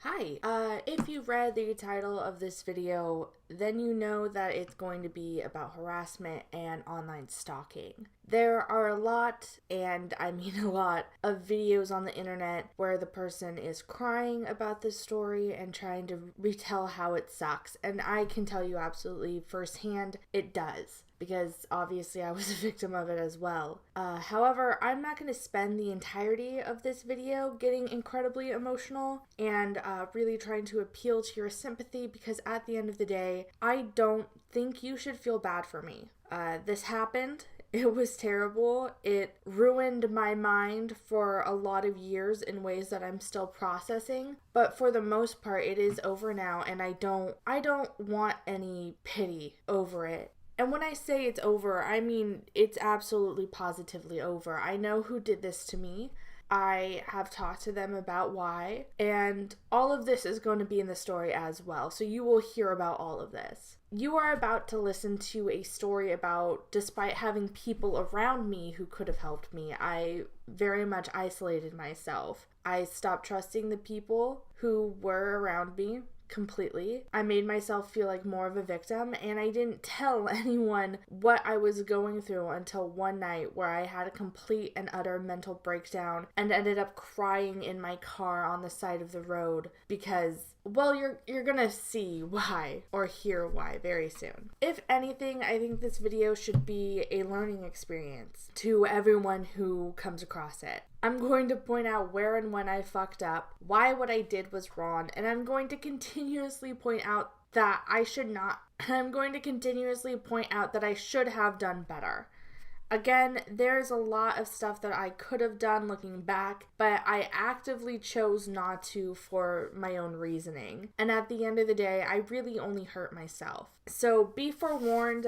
Hi, if you read the title of this video, then you know that it's going to be about harassment and online stalking. There are a lot, and I mean a lot, of videos on the internet where the person is crying about this story and trying to retell how it sucks, and I can tell you absolutely firsthand, it does. Because obviously I was a victim of it as well. However, I'm not going to spend the entirety of this video getting incredibly emotional and really trying to appeal to your sympathy, because at the end of the day, I don't think you should feel bad for me. This happened. It was terrible. It ruined my mind for a lot of years in ways that I'm still processing. But for the most part, it is over now, and I don't want any pity over it. And when I say it's over, I mean it's absolutely positively over. I know who did this to me. I have talked to them about why, and all of this is going to be in the story as well, so you will hear about all of this. You are about to listen to a story about, despite having people around me who could have helped me, I very much isolated myself. I stopped trusting the people who were around me completely. I made myself feel like more of a victim, and I didn't tell anyone what I was going through until one night where I had a complete and utter mental breakdown and ended up crying in my car on the side of the road because, well, you're gonna see why, or hear why very soon. If anything, I think this video should be a learning experience to everyone who comes across it. I'm going to point out where and when I fucked up, why what I did was wrong, and I'm going to continuously point out that I should not. I'm going to continuously point out that I should have done better. Again, there's a lot of stuff that I could have done looking back, but I actively chose not to for my own reasoning. And at the end of the day, I really only hurt myself. So be forewarned,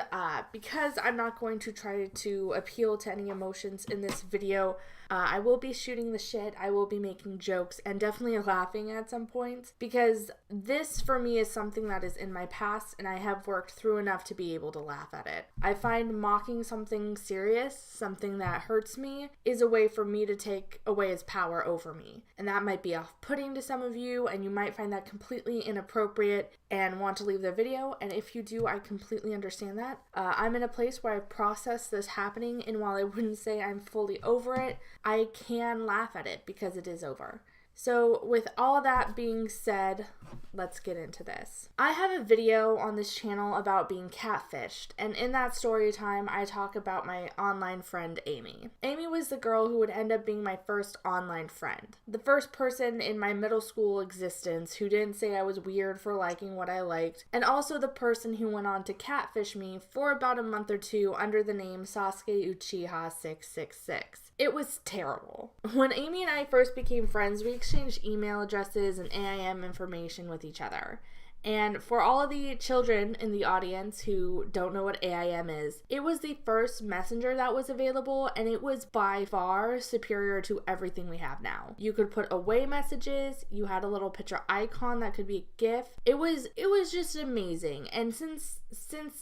because I'm not going to try to appeal to any emotions in this video, I will be shooting the shit, I will be making jokes, and definitely laughing at some points, because this for me is something that is in my past, and I have worked through enough to be able to laugh at it. I find mocking something serious, something that hurts me, is a way for me to take away its power over me. And that might be off-putting to some of you, and you might find that completely inappropriate and want to leave the video, and if you do, I completely understand that. I'm in a place where I've processed this happening, and while I wouldn't say I'm fully over it, I can laugh at it because it is over. So with all that being said, let's get into this. I have a video on this channel about being catfished, and in that story time, I talk about my online friend Amy. Amy was the girl who would end up being my first online friend. The first person in my middle school existence who didn't say I was weird for liking what I liked, and also the person who went on to catfish me for about a month or two under the name Sasuke Uchiha 666. It was terrible. When Amy and I first became friends, we exchanged email addresses and AIM information with each other. And for all of the children in the audience who don't know what AIM is, it was the first messenger that was available, and it was by far superior to everything we have now. You could put away messages, you had a little picture icon that could be a GIF. It was just amazing. And since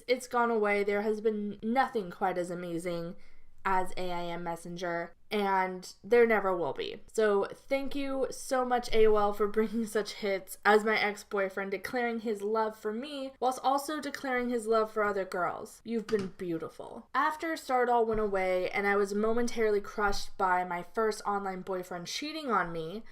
it's gone away, there has been nothing quite as amazing as AIM Messenger, and there never will be. So thank you so much, AOL, for bringing such hits as my ex-boyfriend declaring his love for me whilst also declaring his love for other girls. You've been beautiful. After Stardoll went away and I was momentarily crushed by my first online boyfriend cheating on me,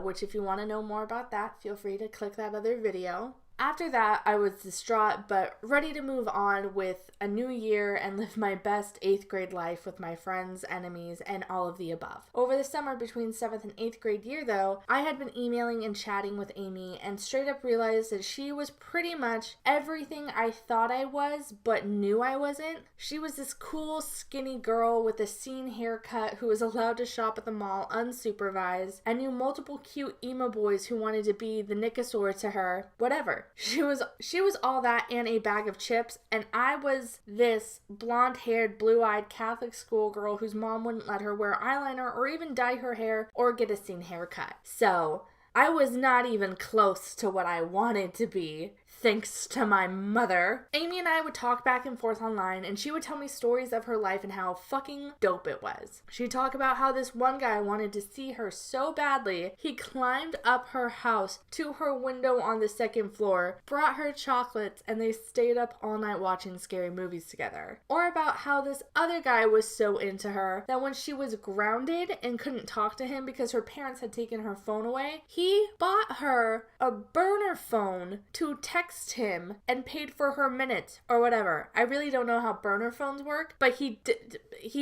which if you want to know more about that, feel free to click that other video. After that, I was distraught but ready to move on with a new year and live my best 8th grade life with my friends, enemies, and all of the above. Over the summer between 7th and 8th grade year though, I had been emailing and chatting with Amy and straight up realized that she was pretty much everything I thought I was but knew I wasn't. She was this cool skinny girl with a scene haircut who was allowed to shop at the mall unsupervised and knew multiple cute emo boys who wanted to be the Nicosaur to her, whatever. She was all that and a bag of chips, and I was this blonde-haired, blue-eyed Catholic schoolgirl whose mom wouldn't let her wear eyeliner or even dye her hair or get a scene haircut. So I was not even close to what I wanted to be. thanks to my mother. Amy and I would talk back and forth online, and she would tell me stories of her life and how fucking dope it was. She'd talk about how this one guy wanted to see her so badly, he climbed up her house to her window on the second floor, brought her chocolates, and they stayed up all night watching scary movies together. Or about how this other guy was so into her that when she was grounded and couldn't talk to him because her parents had taken her phone away, he bought her a burner phone to text him and paid for her minutes or whatever. I really don't know how burner phones work, but he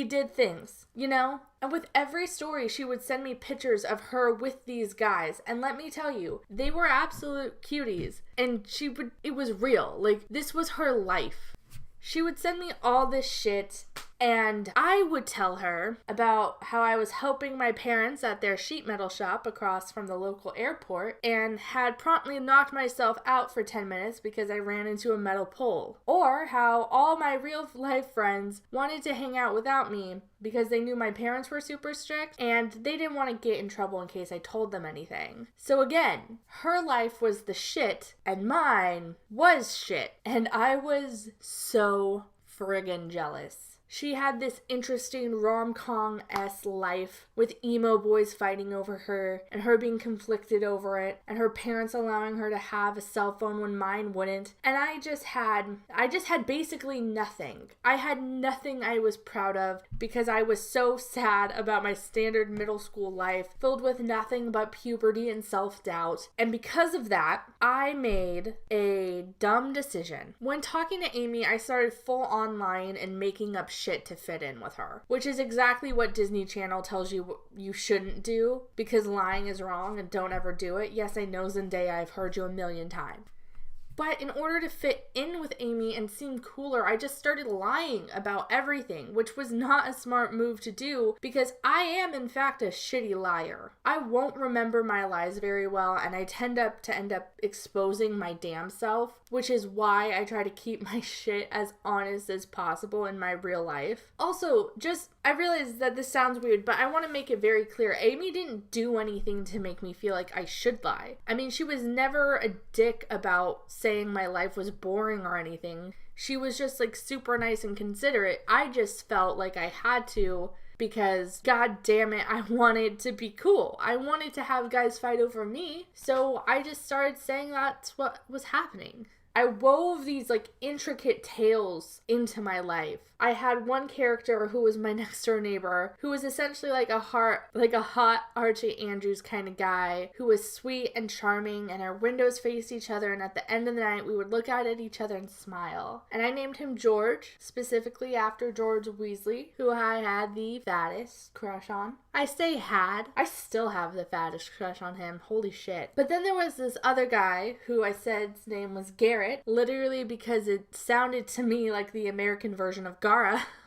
did things, you know? And with every story, she would send me pictures of her with these guys. And let me tell you, they were absolute cuties. And it was real. Like, this was her life. She would send me all this shit, and I would tell her about how I was helping my parents at their sheet metal shop across from the local airport and had promptly knocked myself out for 10 minutes because I ran into a metal pole. Or how all my real life friends wanted to hang out without me because they knew my parents were super strict and they didn't want to get in trouble in case I told them anything. So again, her life was the shit and mine was shit. And I was so friggin' jealous. She had this interesting rom-com-esque life with emo boys fighting over her and her being conflicted over it and her parents allowing her to have a cell phone when mine wouldn't. And I just had basically nothing. I had nothing I was proud of because I was so sad about my standard middle school life filled with nothing but puberty and self-doubt. And because of that, I made a dumb decision. When talking to Amy, I started full online and making up shit to fit in with her, which is exactly what Disney Channel tells you you shouldn't do because lying is wrong and don't ever do it. Yes, I know, Zendaya, I've heard you a million times. But in order to fit in with Amy and seem cooler, I just started lying about everything, which was not a smart move to do because I am, in fact, a shitty liar. I won't remember my lies very well, and I tend to end up exposing my damn self, which is why I try to keep my shit as honest as possible in my real life. Also, I realize that this sounds weird, but I want to make it very clear. Amy didn't do anything to make me feel like I should lie. I mean, she was never a dick about saying my life was boring or anything. She was just like super nice and considerate. I just felt like I had to because, god damn it, I wanted to be cool. I wanted to have guys fight over me, so I just started saying that's what was happening. I wove these like intricate tales into my life. I had one character who was my next door neighbor who was essentially like a hot Archie Andrews kind of guy who was sweet and charming, and our windows faced each other, and at the end of the night we would look out at each other and smile. And I named him George, specifically after George Weasley, who I had the fattest crush on. I say had. I still have the fattest crush on him. Holy shit. But then there was this other guy who I said his name was Garrett, literally because it sounded to me like the American version of Gara.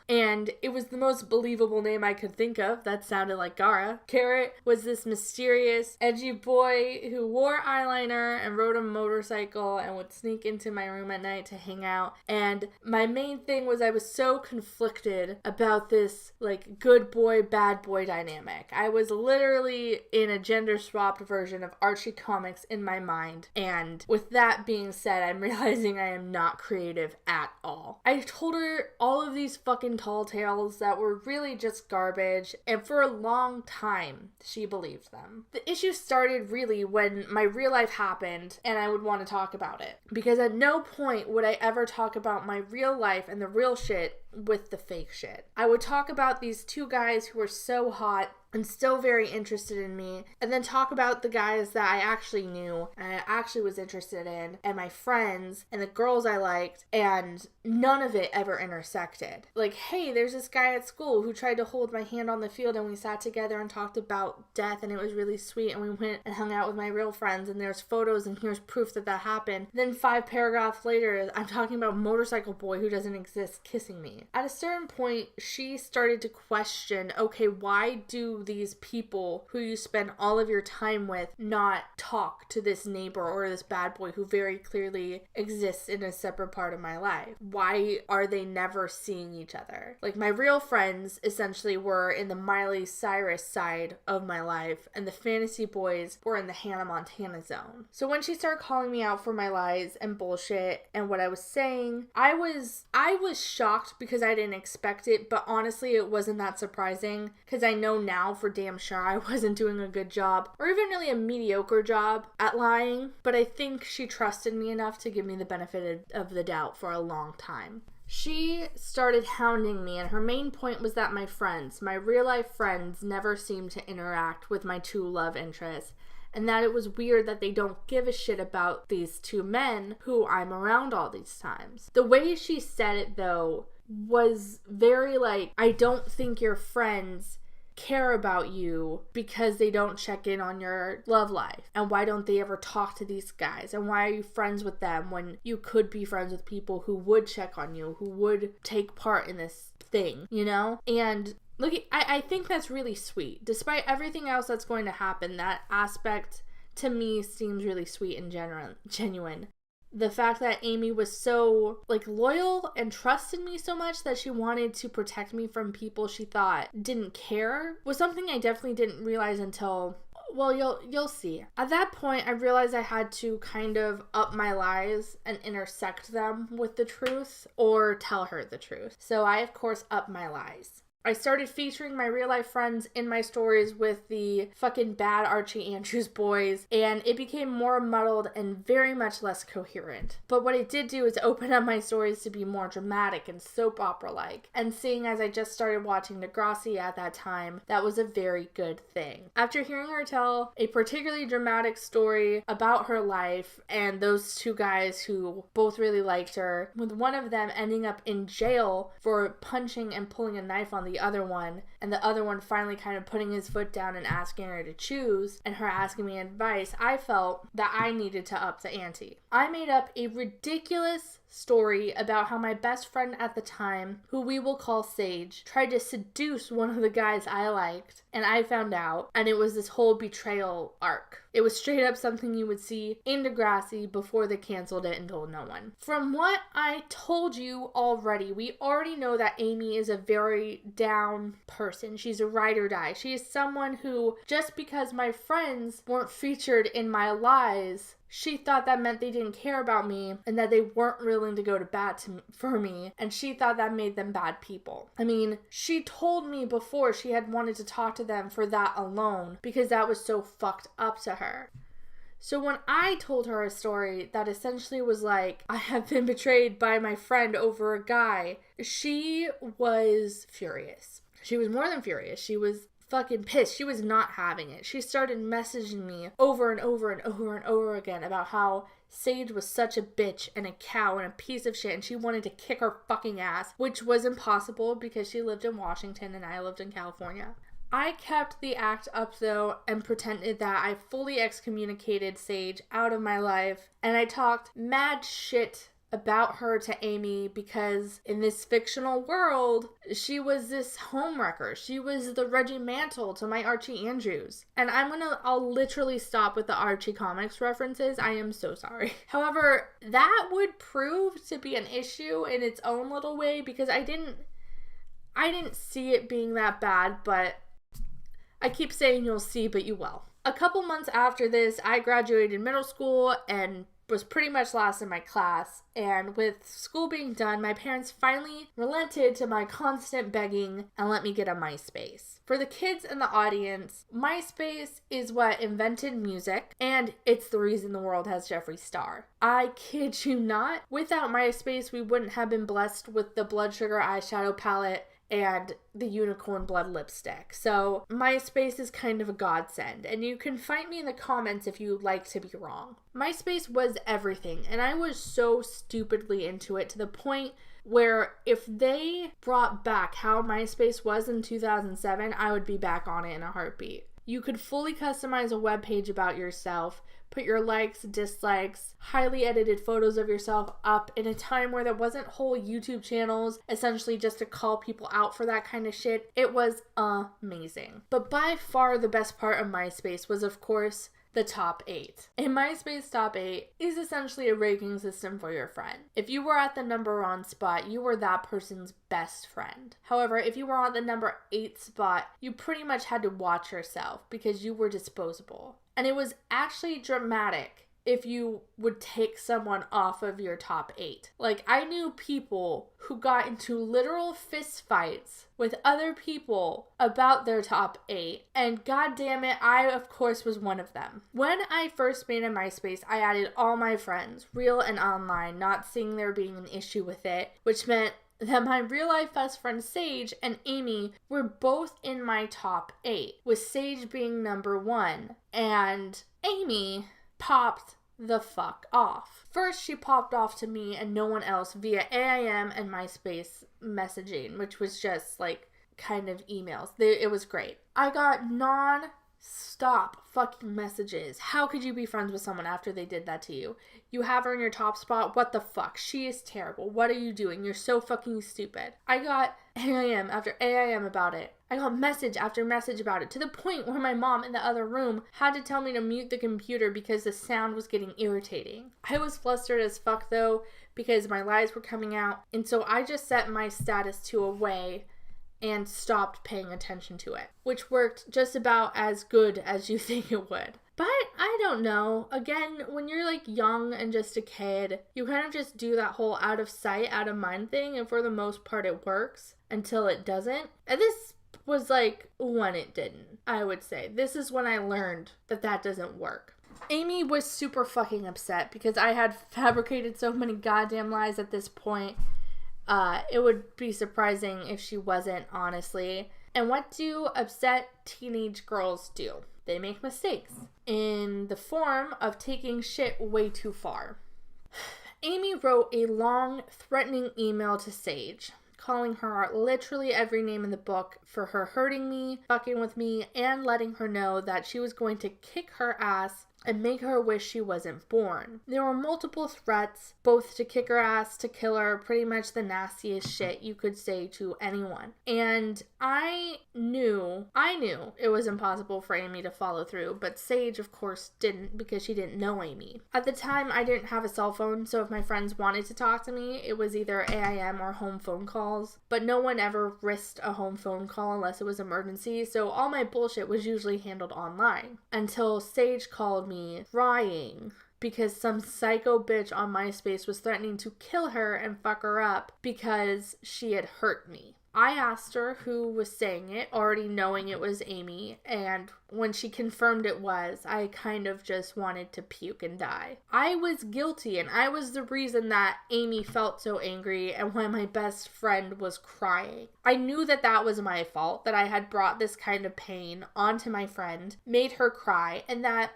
And it was the most believable name I could think of that sounded like Gara. Garrett was this mysterious, edgy boy who wore eyeliner and rode a motorcycle and would sneak into my room at night to hang out. And my main thing was I was so conflicted about this like good boy, bad boy dynamic. I was literally in a gender-swapped version of Archie comics in my mind. And with that being said, I'm realizing I am not creative at all. I told her all of these fucking tall tales that were really just garbage, and for a long time she believed them. The issue started really when my real life happened and I would want to talk about it, because at no point would I ever talk about my real life and the real shit with the fake shit. I would talk about these two guys who were so hot and still very interested in me, and then talk about the guys that I actually knew and I actually was interested in, and my friends and the girls I liked, and none of it ever intersected. Like, hey, there's this guy at school who tried to hold my hand on the field and we sat together and talked about death and it was really sweet, and we went and hung out with my real friends and there's photos and here's proof that that happened. Then 5 paragraphs later, I'm talking about motorcycle boy who doesn't exist kissing me. At a certain point, she started to question, okay, why do these people who you spend all of your time with not talk to this neighbor or this bad boy who very clearly exists in a separate part of my life? Why are they never seeing each other? Like, my real friends essentially were in the Miley Cyrus side of my life, and the fantasy boys were in the Hannah Montana zone. So when she started calling me out for my lies and bullshit and what I was saying, I was shocked because I didn't expect it, but honestly it wasn't that surprising because I know now for damn sure I wasn't doing a good job or even really a mediocre job at lying, but I think she trusted me enough to give me the benefit of the doubt for a long time. She started hounding me, and her main point was that my friends, my real life friends, never seemed to interact with my two love interests, and that it was weird that they don't give a shit about these two men who I'm around all these times. The way she said it, though, was very like, I don't think your friends care about you because they don't check in on your love life, and why don't they ever talk to these guys, and why are you friends with them when you could be friends with people who would check on you, who would take part in this thing, you know? And look, I think that's really sweet. Despite everything else that's going to happen, that aspect to me seems really sweet and genuine. The fact that Amy was so, like, loyal and trusted me so much that she wanted to protect me from people she thought didn't care was something I definitely didn't realize until, well, you'll see. At that point, I realized I had to kind of up my lies and intersect them with the truth or tell her the truth. So I, of course, upped my lies. I started featuring my real life friends in my stories with the fucking bad Archie Andrews boys, and it became more muddled and very much less coherent. But what it did do is open up my stories to be more dramatic and soap opera-like, and seeing as I just started watching Degrassi at that time, that was a very good thing. After hearing her tell a particularly dramatic story about her life and those two guys who both really liked her, with one of them ending up in jail for punching and pulling a knife on the other one, and the other one finally kind of putting his foot down and asking her to choose, and her asking me advice, I felt that I needed to up the ante. I made up a ridiculous story about how my best friend at the time, who we will call Sage, tried to seduce one of the guys I liked, and I found out, and it was this whole betrayal arc. It was straight up something you would see in Degrassi before they canceled it and told no one. From what I told you already, we already know that Amy is a very down person. She's a ride or die. She is someone who, just because my friends weren't featured in my lies, she thought that meant they didn't care about me and that they weren't willing to go to bat for me, and she thought that made them bad people. I mean, she told me before she had wanted to talk to them for that alone because that was so fucked up to her. So when I told her a story that essentially was like, I have been betrayed by my friend over a guy, she was furious. She was more than furious. She was fucking pissed. She was not having it. She started messaging me over and over and over and over again about how Sage was such a bitch and a cow and a piece of shit, and she wanted to kick her fucking ass, which was impossible because she lived in Washington and I lived in California. I kept the act up though and pretended that I fully excommunicated Sage out of my life, and I talked mad shit about her to Amy because in this fictional world, she was this homewrecker. She was the Reggie Mantle to my Archie Andrews. And I'll literally stop with the Archie comics references. I am so sorry. However, that would prove to be an issue in its own little way because I didn't see it being that bad, but I keep saying you'll see, but you will. A couple months after this, I graduated middle school and was pretty much last in my class, and with school being done, my parents finally relented to my constant begging and let me get a MySpace. For the kids in the audience, MySpace is what invented music, and it's the reason the world has Jeffree Star. I kid you not, without MySpace, we wouldn't have been blessed with the blood sugar eyeshadow palette and the unicorn blood lipstick. So MySpace is kind of a godsend, and you can find me in the comments if you'd like to be wrong. MySpace was everything, and I was so stupidly into it to the point where if they brought back how MySpace was in 2007, I would be back on it in a heartbeat. You could fully customize a web page about yourself, put your likes, dislikes, highly edited photos of yourself up in a time where there wasn't whole YouTube channels essentially just to call people out for that kind of shit. It was amazing. But by far the best part of MySpace was, of course, the top 8. In MySpace, top 8 is essentially a ranking system for your friend. If you were at the number 1 spot, you were that person's best friend. However, if you were on the number 8 spot, you pretty much had to watch yourself because you were disposable. And it was actually dramatic if you would take someone off of your top 8. Like, I knew people who got into literal fist fights with other people about their top 8, and god damn it, I of course was one of them. When I first made a MySpace, I added all my friends, real and online, not seeing there being an issue with it, which meant that my real life best friend Sage and Amy were both in my top 8, with Sage being number 1, and Amy popped the fuck off. First, she popped off to me and no one else via AIM and MySpace messaging, which was just like kind of emails. It was great. I got non-stop fucking messages. How could you be friends with someone after they did that to you? You have her in your top spot? What the fuck? She is terrible. What are you doing? You're so fucking stupid. I got AIM after AIM about it. I got message after message about it, to the point where my mom in the other room had to tell me to mute the computer because the sound was getting irritating. I was flustered as fuck though, because my lies were coming out, and so I just set my status to away and stopped paying attention to it, which worked just about as good as you think it would. But I don't know. Again, when you're like young and just a kid, you kind of just do that whole out of sight, out of mind thing, and for the most part it works until it doesn't. And this was like when it didn't, I would say. This is when I learned that that doesn't work. Amy was super fucking upset because I had fabricated so many goddamn lies at this point. It would be surprising if she wasn't, honestly. And what do upset teenage girls do? They make mistakes in the form of taking shit way too far. Amy wrote a long, threatening email to Sage, calling her out literally every name in the book for her hurting me, fucking with me, and letting her know that she was going to kick her ass and make her wish she wasn't born. There were multiple threats, both to kick her ass, to kill her, pretty much the nastiest shit you could say to anyone. And I knew it was impossible for Amy to follow through, but Sage, of course, didn't because she didn't know Amy. At the time, I didn't have a cell phone, so if my friends wanted to talk to me, it was either AIM or home phone calls, but no one ever risked a home phone call unless it was emergency, so all my bullshit was usually handled online. Until Sage called me crying because some psycho bitch on MySpace was threatening to kill her and fuck her up because she had hurt me. I asked her who was saying it, already knowing it was Amy, and when she confirmed it was, I kind of just wanted to puke and die. I was guilty, and I was the reason that Amy felt so angry and why my best friend was crying. I knew that that was my fault, that I had brought this kind of pain onto my friend, made her cry, and that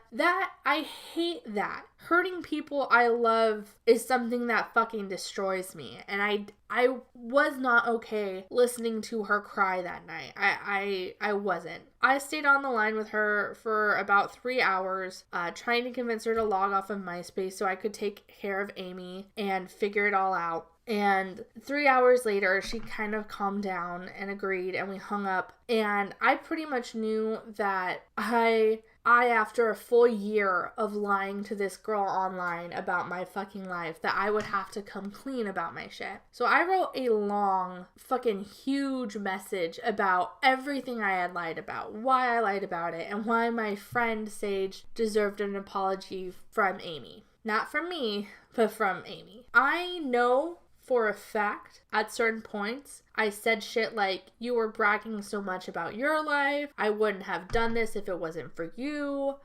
I hate that. Hurting people I love is something that fucking destroys me, and I was not okay listening to her cry that night. I wasn't. I stayed on the line with her for about 3 hours, trying to convince her to log off of MySpace so I could take care of Amy and figure it all out. And 3 hours later, she kind of calmed down and agreed, and we hung up. And I pretty much knew that I, after a full year of lying to this girl online about my fucking life, that I would have to come clean about my shit. So I wrote a long, fucking huge message about everything I had lied about, why I lied about it, and why my friend Sage deserved an apology from Amy. Not from me, but from Amy. I know for a fact, at certain points, I said shit like, you were bragging so much about your life, I wouldn't have done this if it wasn't for you,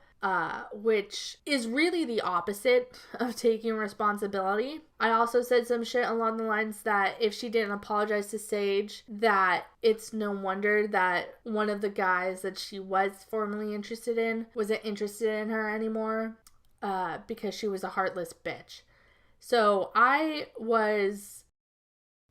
which is really the opposite of taking responsibility. I also said some shit along the lines that if she didn't apologize to Sage, that it's no wonder that one of the guys that she was formerly interested in wasn't interested in her anymore, because she was a heartless bitch. So I was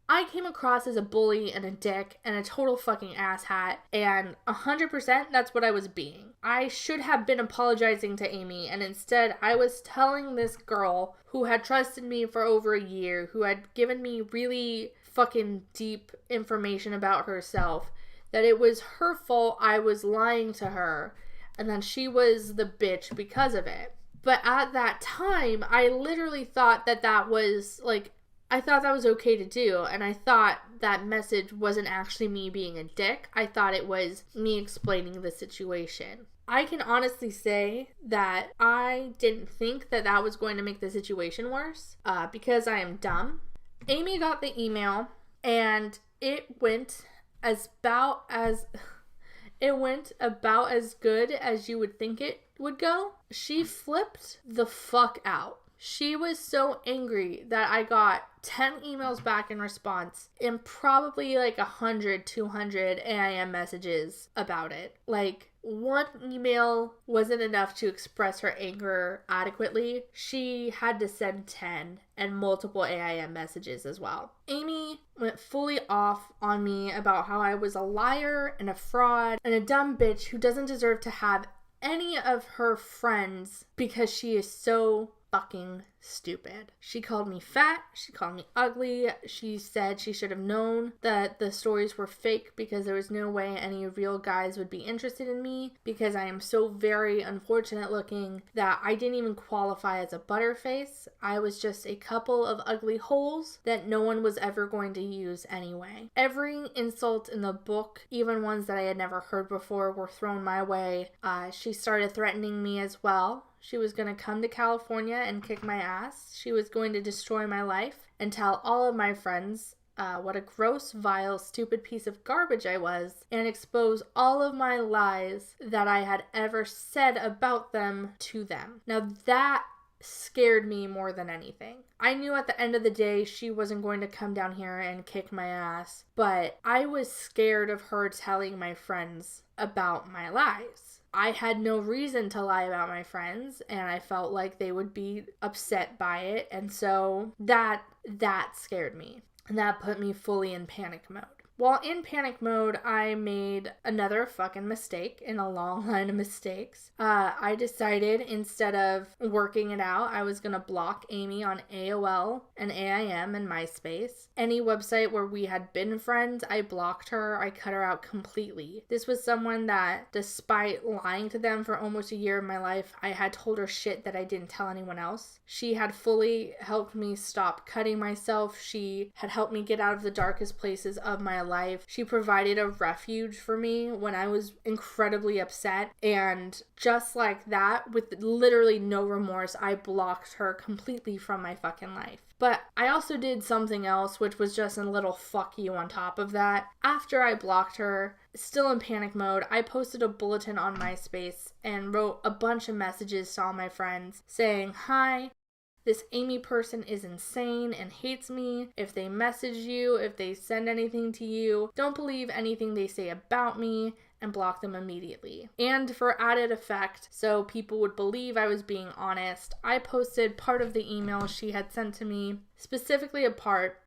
I came across as a bully and a dick and a total fucking asshat, and 100% that's what I was being. I should have been apologizing to Amy, and instead I was telling this girl who had trusted me for over a year, who had given me really fucking deep information about herself, that it was her fault I was lying to her, and that she was the bitch because of it. But at that time, I literally thought that was, like, I thought that was okay to do, and I thought that message wasn't actually me being a dick. I thought it was me explaining the situation. I can honestly say that I didn't think that was going to make the situation worse, because I am dumb. Amy got the email, and it went about as good as you would think it would go. She flipped the fuck out. She was so angry that I got 10 emails back in response and probably like 100, 200 AIM messages about it. Like, one email wasn't enough to express her anger adequately. She had to send 10 and multiple AIM messages as well. Amy went fully off on me about how I was a liar and a fraud and a dumb bitch who doesn't deserve to have any of her friends because she is so fucking stupid. She called me fat. She called me ugly. She said she should have known that the stories were fake because there was no way any real guys would be interested in me because I am so very unfortunate looking that I didn't even qualify as a butterface. I was just a couple of ugly holes that no one was ever going to use anyway. Every insult in the book, even ones that I had never heard before, were thrown my way. She started threatening me as well. She was going to come to California and kick my ass. She was going to destroy my life and tell all of my friends what a gross, vile, stupid piece of garbage I was and expose all of my lies that I had ever said about them to them. Now that scared me more than anything. I knew at the end of the day she wasn't going to come down here and kick my ass, but I was scared of her telling my friends about my lies. I had no reason to lie about my friends, and I felt like they would be upset by it, and so that scared me. And that put me fully in panic mode. While in panic mode, I made another fucking mistake in a long line of mistakes. I decided instead of working it out, I was going to block Amy on AOL and AIM and MySpace. Any website where we had been friends, I blocked her. I cut her out completely. This was someone that, despite lying to them for almost a year of my life, I had told her shit that I didn't tell anyone else. She had fully helped me stop cutting myself. She had helped me get out of the darkest places of my life. She provided a refuge for me when I was incredibly upset, and just like that, with literally no remorse, I blocked her completely from my fucking life. But I also did something else, which was just a little fuck you on top of that. After I blocked her, still in panic mode, I posted a bulletin on MySpace and wrote a bunch of messages to all my friends saying, "Hi, this Amy person is insane and hates me. If they message you, if they send anything to you, don't believe anything they say about me," and block them immediately. And for added effect, so people would believe I was being honest, I posted part of the email she had sent to me, specifically a part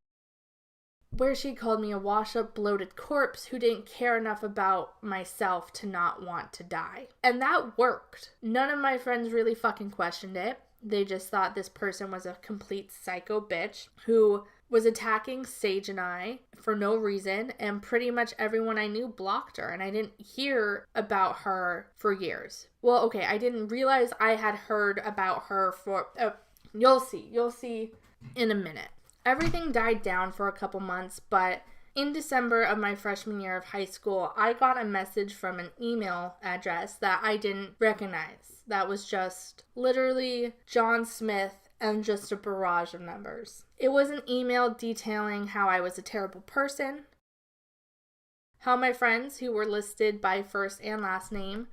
where she called me a wash-up bloated corpse who didn't care enough about myself to not want to die. And that worked. None of my friends really fucking questioned it. They just thought this person was a complete psycho bitch who was attacking Sage and I for no reason, and pretty much everyone I knew blocked her, and I didn't hear about her for years. Well, okay, I didn't realize I had heard about her for... you'll see in a minute. Everything died down for a couple months, but in December of my freshman year of high school, I got a message from an email address that I didn't recognize. That was just literally John Smith and just a barrage of numbers. It was an email detailing how I was a terrible person, how my friends who were listed by first and last name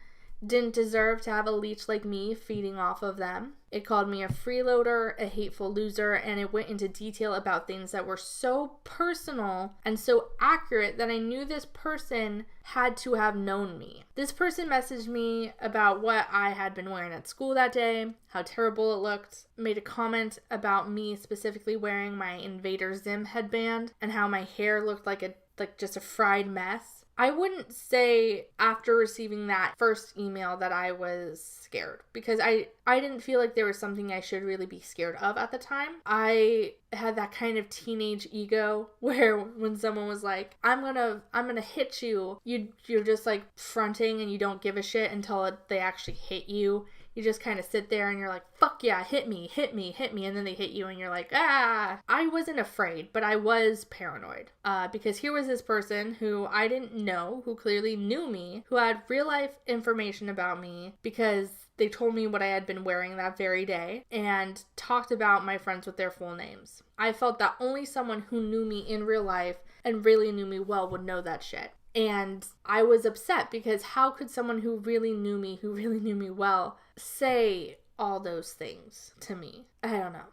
didn't deserve to have a leech like me feeding off of them. It called me a freeloader, a hateful loser, and it went into detail about things that were so personal and so accurate that I knew this person had to have known me. This person messaged me about what I had been wearing at school that day, how terrible it looked, made a comment about me specifically wearing my Invader Zim headband, and how my hair looked like just a fried mess. I wouldn't say after receiving that first email that I was scared, because I didn't feel like there was something I should really be scared of at the time. I had that kind of teenage ego where when someone was like, I'm gonna hit you, you're just like fronting and you don't give a shit until they actually hit you. You just kind of sit there and you're like, fuck yeah, hit me. And then they hit you and you're like, ah. I wasn't afraid, but I was paranoid. Because here was this person who I didn't know, who clearly knew me, who had real life information about me because they told me what I had been wearing that very day and talked about my friends with their full names. I felt that only someone who knew me in real life and really knew me well would know that shit. And I was upset because how could someone who really knew me well, say all those things to me? I don't know.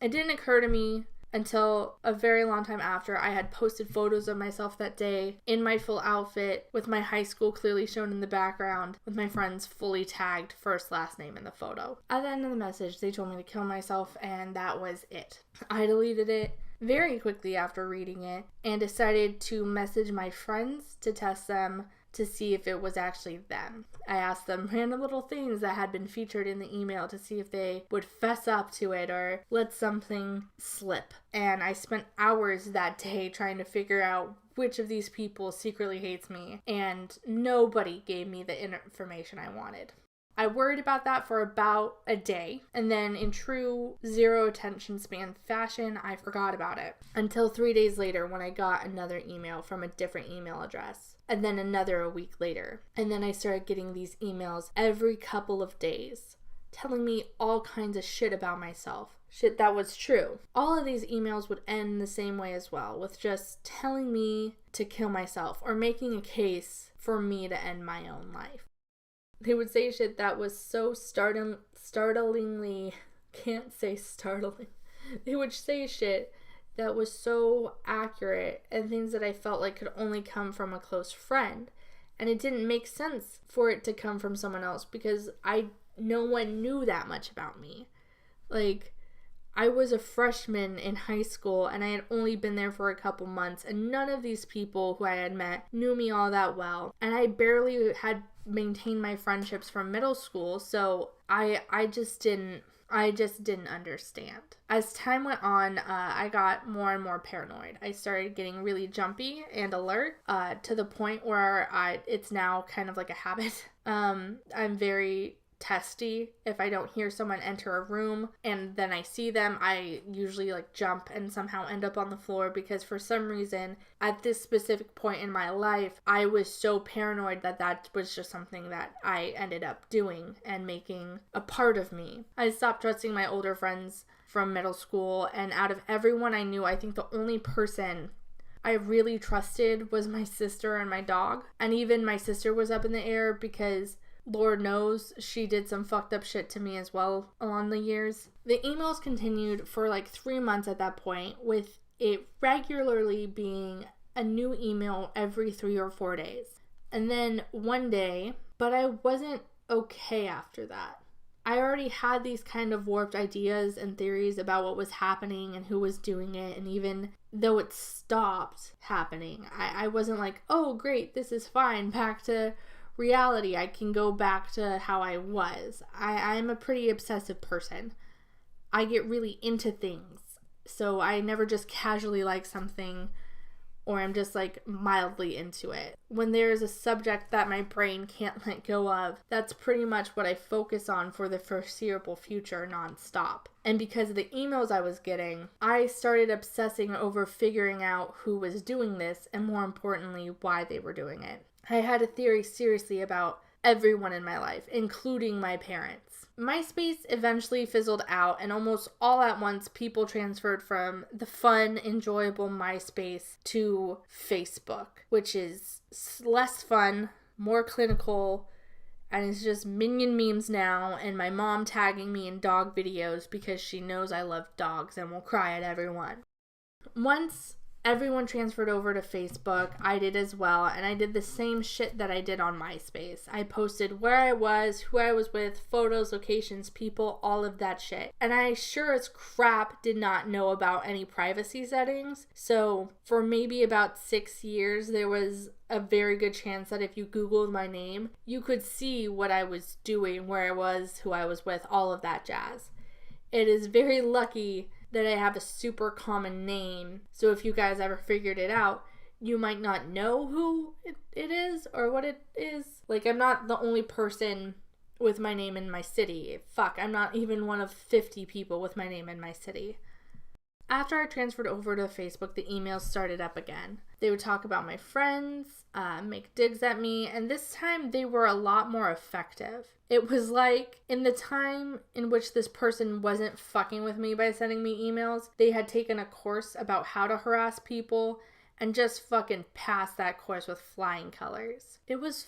It didn't occur to me until a very long time after I had posted photos of myself that day in my full outfit with my high school clearly shown in the background with my friends fully tagged first last name in the photo. At the end of the message, they told me to kill myself and that was it. I deleted it very quickly after reading it and decided to message my friends to test them to see if it was actually them. I asked them random little things that had been featured in the email to see if they would fess up to it or let something slip. And I spent hours that day trying to figure out which of these people secretly hates me, and nobody gave me the information I wanted. I worried about that for about a day, and then in true zero attention span fashion, I forgot about it. Until 3 days later when I got another email from a different email address, and then another a week later. And then I started getting these emails every couple of days, telling me all kinds of shit about myself. Shit that was true. All of these emails would end the same way as well, with just telling me to kill myself or making a case for me to end my own life. They would say shit that was so startlingly, can't say startling. They would say shit that was so accurate and things that I felt like could only come from a close friend. And it didn't make sense for it to come from someone else because no one knew that much about me. Like, I was a freshman in high school and I had only been there for a couple months and none of these people who I had met knew me all that well. And I barely had maintained my friendships from middle school, so I just didn't understand. As time went on, I got more and more paranoid. I started getting really jumpy and alert to the point where it's now kind of like a habit. I'm very testy. If I don't hear someone enter a room and then I see them, I usually jump and somehow end up on the floor because for some reason at this specific point in my life I was so paranoid that was just something that I ended up doing and making a part of me. I stopped trusting my older friends from middle school, and out of everyone I knew, I think the only person I really trusted was my sister and my dog. And even my sister was up in the air because Lord knows she did some fucked up shit to me as well along the years. The emails continued for 3 months at that point, with it regularly being a new email every 3 or 4 days. And then one day, but I wasn't okay after that. I already had these kind of warped ideas and theories about what was happening and who was doing it, and even though it stopped happening, I wasn't like, oh great, this is fine, back to reality, I can go back to how I was. I'm a pretty obsessive person. I get really into things, so I never just casually like something or I'm just mildly into it. When there's a subject that my brain can't let go of, that's pretty much what I focus on for the foreseeable future nonstop. And because of the emails I was getting, I started obsessing over figuring out who was doing this and more importantly, why they were doing it. I had a theory seriously about everyone in my life, including my parents. MySpace eventually fizzled out, and almost all at once people transferred from the fun, enjoyable MySpace to Facebook, which is less fun, more clinical, and it's just minion memes now, and my mom tagging me in dog videos because she knows I love dogs and will cry at everyone. Once everyone transferred over to Facebook, I did as well, and I did the same shit that I did on MySpace. I posted where I was, who I was with, photos, locations, people, all of that shit. And I sure as crap did not know about any privacy settings, so for maybe about 6 years, there was a very good chance that if you Googled my name, you could see what I was doing, where I was, who I was with, all of that jazz. It is very lucky that I have a super common name, so if you guys ever figured it out, you might not know who it is or what it is. Like, I'm not the only person with my name in my city. Fuck, I'm not even one of 50 people with my name in my city. After I transferred over to Facebook, the emails started up again. They would talk about my friends, make digs at me, and this time they were a lot more effective. It was like, in the time in which this person wasn't fucking with me by sending me emails, they had taken a course about how to harass people and just fucking passed that course with flying colors. It was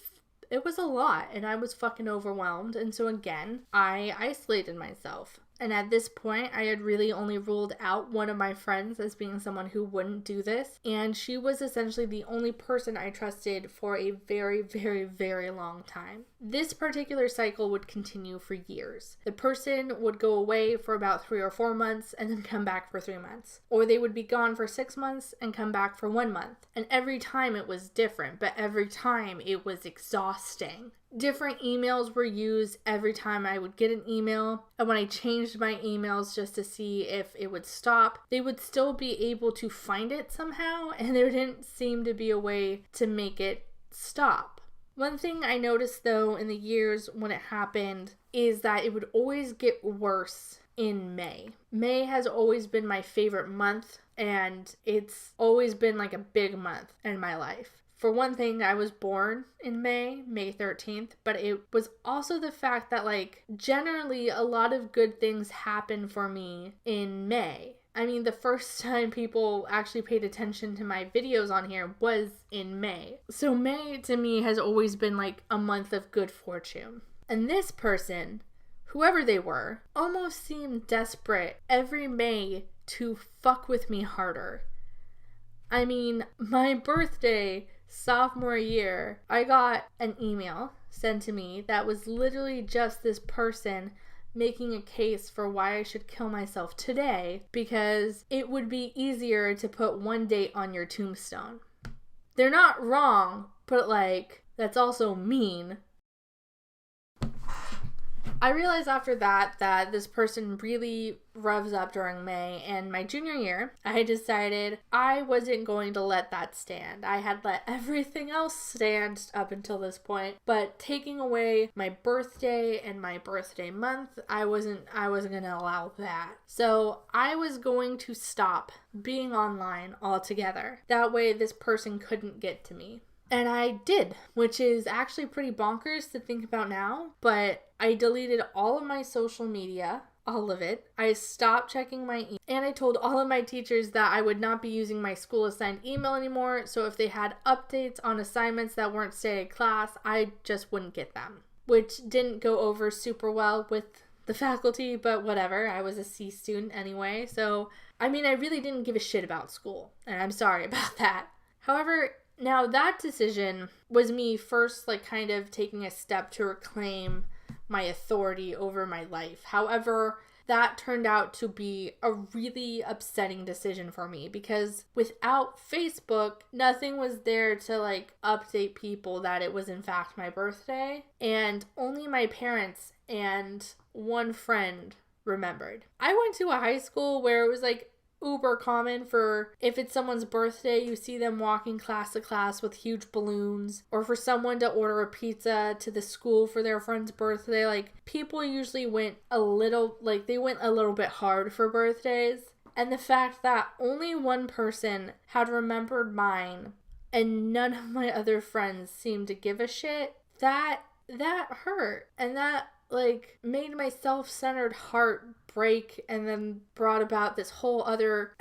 a lot, and I was fucking overwhelmed, and so again, I isolated myself. And at this point, I had really only ruled out one of my friends as being someone who wouldn't do this. And she was essentially the only person I trusted for a very, very, very long time. This particular cycle would continue for years. The person would go away for about 3 or 4 months and then come back for 3 months. Or they would be gone for 6 months and come back for 1 month. And every time it was different, but every time it was exhausting. Different emails were used every time I would get an email, and when I changed my emails just to see if it would stop, they would still be able to find it somehow, and there didn't seem to be a way to make it stop. One thing I noticed though in the years when it happened is that it would always get worse in May. May has always been my favorite month, and it's always been like a big month in my life. For one thing, I was born in May 13th, but it was also the fact that, like, generally a lot of good things happen for me in May. I mean, the first time people actually paid attention to my videos on here was in May. So May, to me, has always been, like, a month of good fortune. And this person, whoever they were, almost seemed desperate every May to fuck with me harder. I mean, my birthday sophomore year, I got an email sent to me that was literally just this person making a case for why I should kill myself today because it would be easier to put one date on your tombstone. They're not wrong, but like, that's also mean. I realized after that this person really revs up during May, and my junior year, I decided I wasn't going to let that stand. I had let everything else stand up until this point, but taking away my birthday and my birthday month, I wasn't going to allow that. So I was going to stop being online altogether. That way this person couldn't get to me. And I did, which is actually pretty bonkers to think about now, but I deleted all of my social media, all of it. I stopped checking my email, and I told all of my teachers that I would not be using my school assigned email anymore, so if they had updates on assignments that weren't stated class, I just wouldn't get them, which didn't go over super well with the faculty, but whatever. I was a C student anyway, so I mean, I really didn't give a shit about school, and I'm sorry about that. However, now that decision was me first, like, kind of taking a step to reclaim my authority over my life. However, that turned out to be a really upsetting decision for me because without Facebook, nothing was there to, like, update people that it was in fact my birthday, and only my parents and one friend remembered. I went to a high school where it was, like, uber common for if it's someone's birthday, you see them walking class to class with huge balloons, or for someone to order a pizza to the school for their friend's birthday. Like, people usually went a little bit hard for birthdays, and the fact that only one person had remembered mine and none of my other friends seemed to give a shit, that hurt, and that, like, made my self-centered heart break, and then brought about this whole other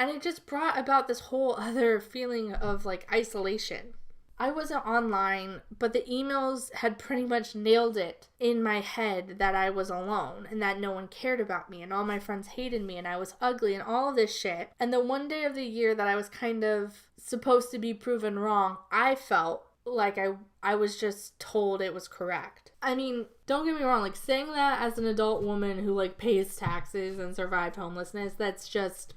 feeling of, like, isolation. I wasn't online, but the emails had pretty much nailed it in my head that I was alone and that no one cared about me and all my friends hated me and I was ugly and all of this shit. And the one day of the year that I was kind of supposed to be proven wrong, I felt like I was just told it was correct. I mean, don't get me wrong, like saying that as an adult woman who like pays taxes and survived homelessness, that's just...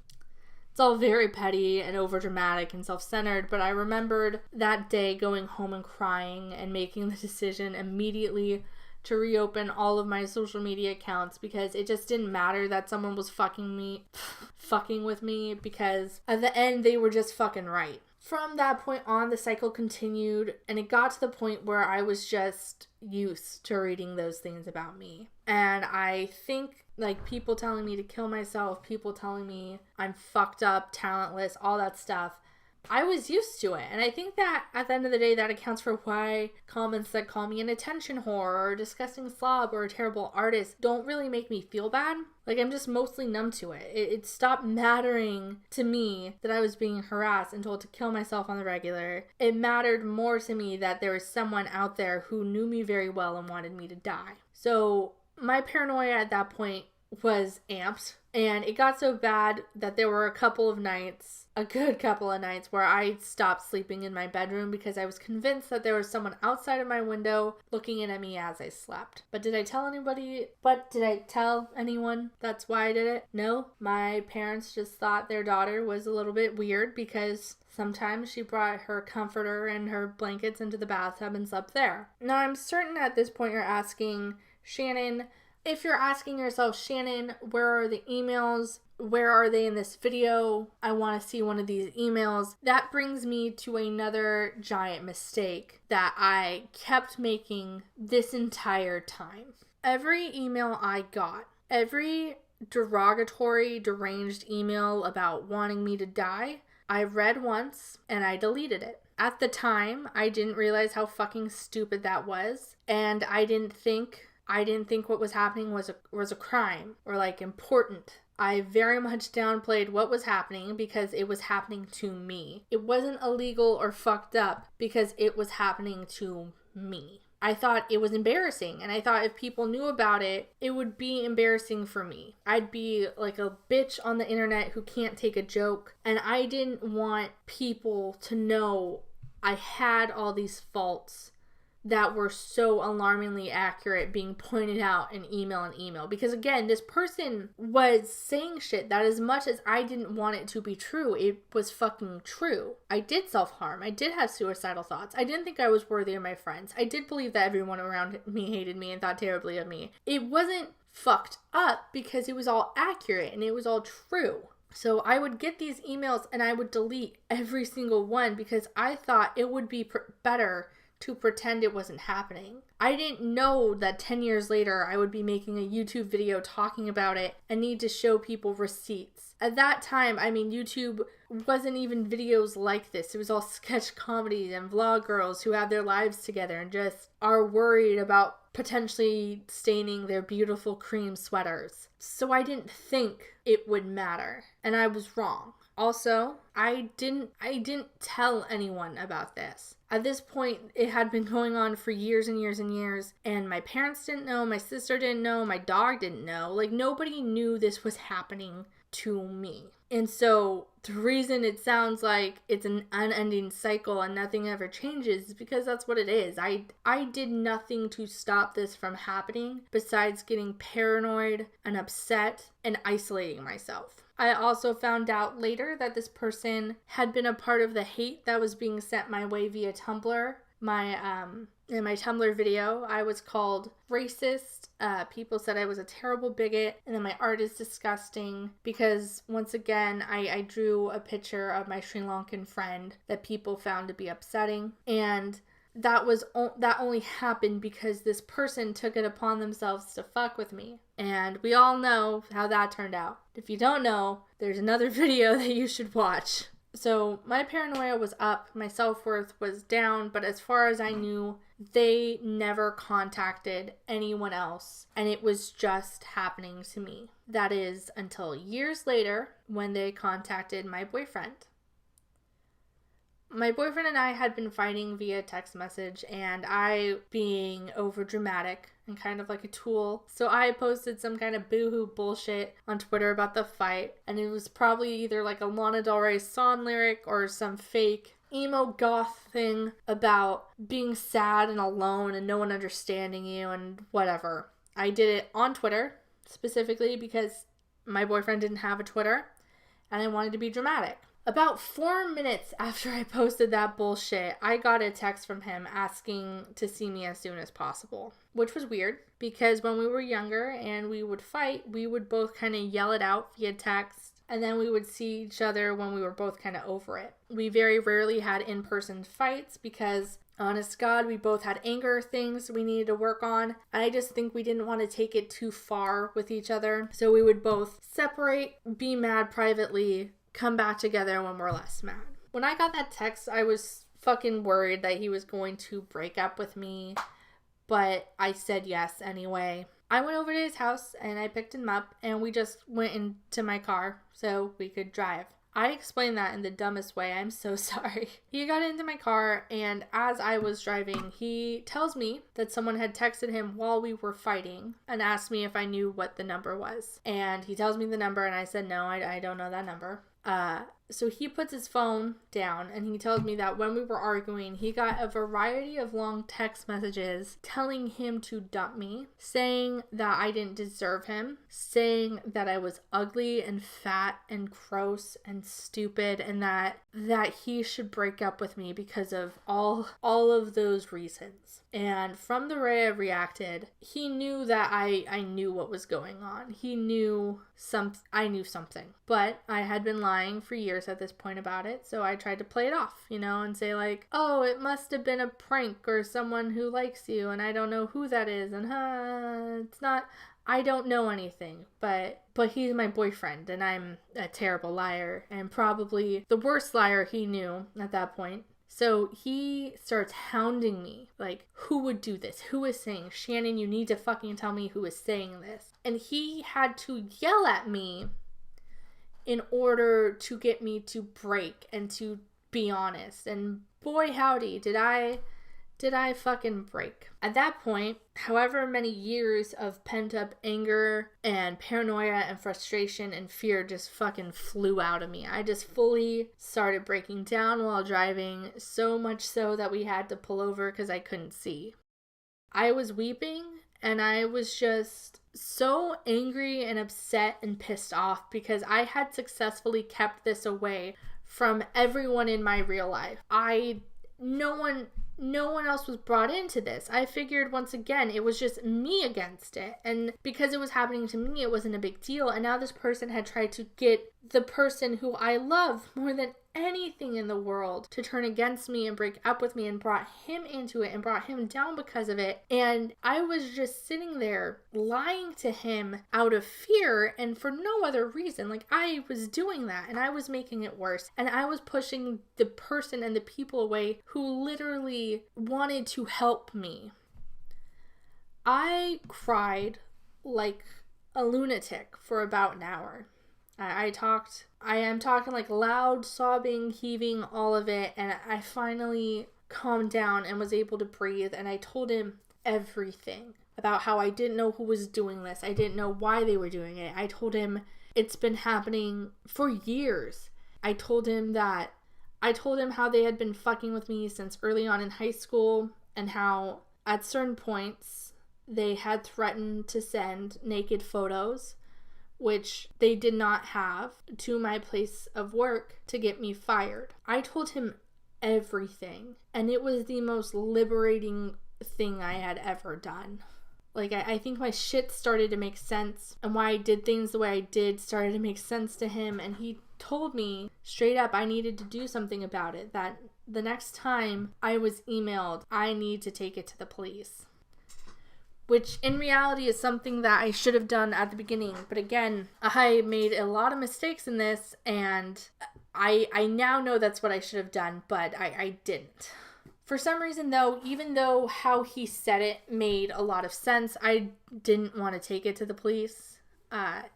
it's all very petty and overdramatic and self-centered, but I remembered that day going home and crying and making the decision immediately to reopen all of my social media accounts because it just didn't matter that someone was fucking with me because at the end they were just fucking right. From that point on, the cycle continued, and it got to the point where I was just used to reading those things about me. And I think, like, people telling me to kill myself, people telling me I'm fucked up, talentless, all that stuff, I was used to it. And I think that at the end of the day, that accounts for why comments that call me an attention whore or a disgusting slob or a terrible artist don't really make me feel bad. Like, I'm just mostly numb to it. It stopped mattering to me that I was being harassed and told to kill myself on the regular. It mattered more to me that there was someone out there who knew me very well and wanted me to die. So my paranoia at that point was amped, and it got so bad that there were a good couple of nights where I stopped sleeping in my bedroom because I was convinced that there was someone outside of my window looking in at me as I slept. But did I tell anybody? What did I tell anyone? That's why I did it? No. My parents just thought their daughter was a little bit weird because sometimes she brought her comforter and her blankets into the bathtub and slept there. Now, I'm certain at this point you're asking, Shannon, if you're asking yourself, Shannon, where are the emails? Where are they in this video? I want to see one of these emails. That brings me to another giant mistake that I kept making this entire time. Every email I got, every derogatory, deranged email about wanting me to die, I read once and I deleted it. At the time, I didn't realize how fucking stupid that was, and I didn't think what was happening was a crime or like important. I very much downplayed what was happening because it was happening to me. It wasn't illegal or fucked up because it was happening to me. I thought it was embarrassing, and I thought if people knew about it, it would be embarrassing for me. I'd be like a bitch on the internet who can't take a joke, and I didn't want people to know I had all these faults that were so alarmingly accurate being pointed out in email. Because again, this person was saying shit that as much as I didn't want it to be true, it was fucking true. I did self-harm. I did have suicidal thoughts. I didn't think I was worthy of my friends. I did believe that everyone around me hated me and thought terribly of me. It wasn't fucked up because it was all accurate and it was all true. So I would get these emails and I would delete every single one because I thought it would be better to pretend it wasn't happening. I didn't know that 10 years later I would be making a YouTube video talking about it and need to show people receipts. At that time, I mean, YouTube wasn't even videos like this. It was all sketch comedies and vlog girls who have their lives together and just are worried about potentially staining their beautiful cream sweaters. So I didn't think it would matter, and I was wrong. Also, I didn't tell anyone about this. At this point, it had been going on for years and years and years, and my parents didn't know, my sister didn't know, my dog didn't know. Like, nobody knew this was happening to me. And so the reason it sounds like it's an unending cycle and nothing ever changes is because that's what it is. I did nothing to stop this from happening besides getting paranoid and upset and isolating myself. I also found out later that this person had been a part of the hate that was being sent my way via Tumblr. In my Tumblr video, I was called racist. People said I was a terrible bigot, and then my art is disgusting because, once again, I drew a picture of my Sri Lankan friend that people found to be upsetting, and that only happened because this person took it upon themselves to fuck with me. And we all know how that turned out. If you don't know, there's another video that you should watch. So my paranoia was up, my self-worth was down, but as far as I knew, they never contacted anyone else, and it was just happening to me. That is until years later when they contacted my boyfriend. My boyfriend and I had been fighting via text message, and I, being over dramatic and kind of like a tool, so I posted some kind of boohoo bullshit on Twitter about the fight, and it was probably either like a Lana Del Rey song lyric or some fake emo goth thing about being sad and alone and no one understanding you and whatever. I did it on Twitter specifically because my boyfriend didn't have a Twitter and I wanted to be dramatic. About 4 minutes after I posted that bullshit, I got a text from him asking to see me as soon as possible, which was weird because when we were younger and we would fight, we would both kind of yell it out via text, and then we would see each other when we were both kind of over it. We very rarely had in-person fights because, honest to God, we both had anger things we needed to work on. I just think we didn't want to take it too far with each other, so we would both separate, be mad privately, come back together when we're less mad. When I got that text, I was fucking worried that he was going to break up with me, but I said yes anyway. I went over to his house and I picked him up and we just went into my car so we could drive. I explained that in the dumbest way. I'm so sorry. He got into my car, and as I was driving, he tells me that someone had texted him while we were fighting and asked me if I knew what the number was. And he tells me the number, and I said, no, I don't know that number. So he puts his phone down and he tells me that when we were arguing, he got a variety of long text messages telling him to dump me, saying that I didn't deserve him, saying that I was ugly and fat and gross and stupid, and that he should break up with me because of all of those reasons. And from the way I reacted, he knew that I knew what was going on. He knew I knew something. But I had been lying for years at this point about it, so I tried to play it off, and say like, oh, it must have been a prank or someone who likes you and I don't know who that is, and it's not, I don't know anything, but he's my boyfriend and I'm a terrible liar and probably the worst liar he knew at that point. So he starts hounding me, like, who would do this? Who is saying, Shannon, you need to fucking tell me who is saying this. And he had to yell at me in order to get me to break and to be honest. And boy howdy, did I fucking break. At that point, however many years of pent-up anger and paranoia and frustration and fear just fucking flew out of me. I just fully started breaking down while driving, so much so that we had to pull over because I couldn't see. I was weeping and I was just so angry and upset and pissed off because I had successfully kept this away from everyone in my real life. No one else was brought into this. I figured once again, it was just me against it. And because it was happening to me, it wasn't a big deal. And now this person had tried to get the person who I love more than anything in the world to turn against me and break up with me, and brought him into it and brought him down because of it. And I was just sitting there lying to him out of fear and for no other reason. Like, I was doing that and I was making it worse, and I was pushing the person and the people away who literally wanted to help me. I cried like a lunatic for about an hour. I am talking like loud, sobbing, heaving, all of it, and I finally calmed down and was able to breathe, and I told him everything about how I didn't know who was doing this. I didn't know why they were doing it. I told him it's been happening for years. I told him how they had been fucking with me since early on in high school, and how at certain points they had threatened to send naked photos, which they did not have, to my place of work to get me fired. I told him everything, and it was the most liberating thing I had ever done. Like, I think my shit started to make sense, and why I did things the way I did started to make sense to him, and he told me straight up I needed to do something about it, that the next time I was emailed, I need to take it to the police. Which in reality is something that I should have done at the beginning. But again, I made a lot of mistakes in this, and I now know that's what I should have done, but I didn't. For some reason though, even though how he said it made a lot of sense, I didn't want to take it to the police.